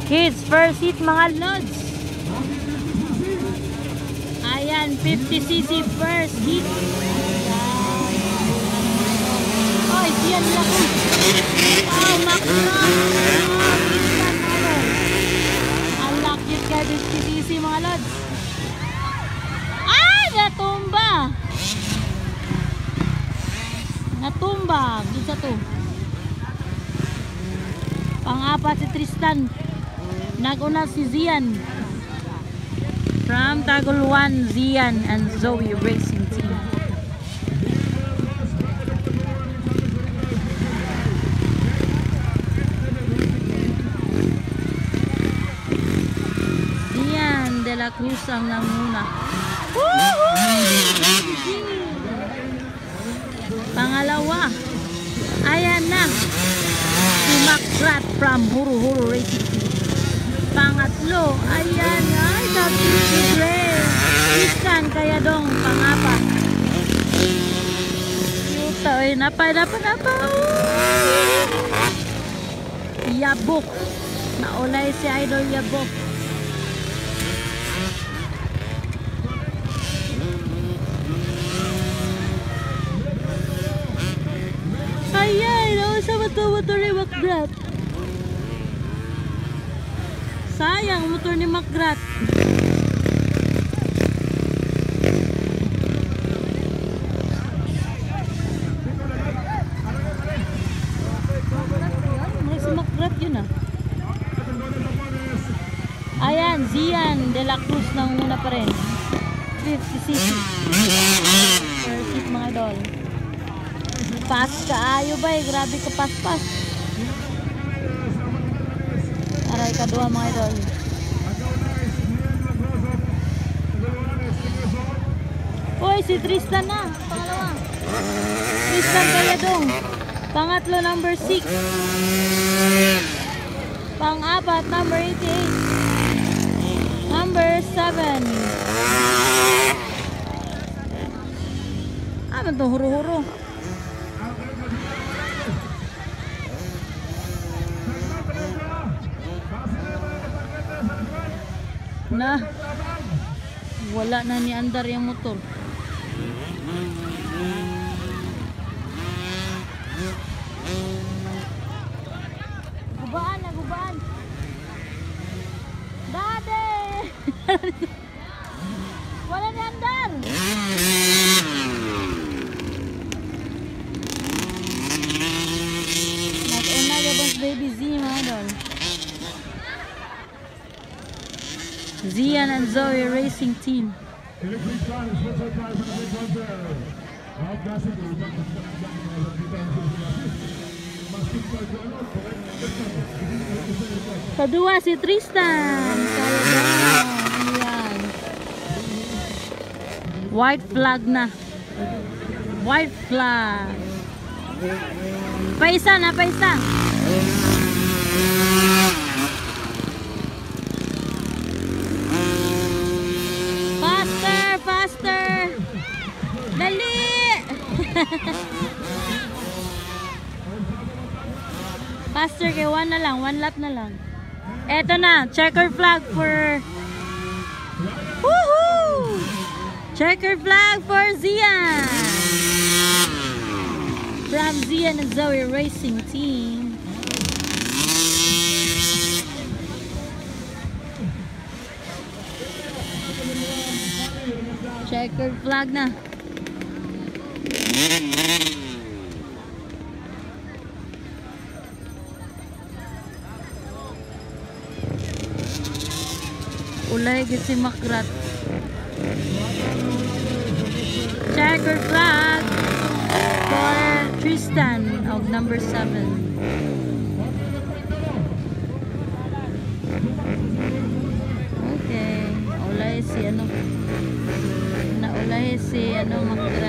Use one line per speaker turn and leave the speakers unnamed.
Kids first seat mga lods. Ayan, 50cc first seat. Ay, siyan laki. Oh, McGrath. Ang laki ka 50cc mga lods. Ay, natumba. Natumba. Bisa to. Pang-apat si Tristan. Nag-una si Zian. From Tagol 1, Zian and Zoe Racing Team. Zian de la Cruz ang namuna. Pangalawa. Ayan na. Si McGrath from Huru Huru Racing Team. Pangatlo, ayan, ay, sabi si Dre. Tristan, kaya dong, pangapat. Yuta, ay, napa. Yabok. Naulay si Idol Yabok. Ayan, nausa motor ni McGrath. Sayang, motor ni McGrath. May si McGrath yun ah. Ayan, Zian de la Cruz nang muna pa rin. 50cc. First seat mga idol. Fast kaayo ba eh. Grabe ka pas-pas. Aray kadua mga idol. Uy, si Tristan na. Pangalawa. Tristan kaya dong. Pangatlo, number 6. Pang-apat, number 88. Number 7. Ano to? Huro-huro. Na wala na ni andar yung motor. Gubaan na, gubaan. Dade. Wala ni andar. Nag-una yung baby Z mga idol. Zian and Zoe Racing Team. Kedua si Tristan. Ayan. White flag na. White flag. Paisa na, paisa. Faster! Dali! Faster kay one na lang, one lap na lang. Eto na, checker flag for woohoo! Checker flag for Zian! From Zian and Zoe Racing Team. Checkered flag na. Ulay gid si McGrath. Checkered flag for Tristan of number 7. Okay, ulay si ano. Naulay si ano McGrath.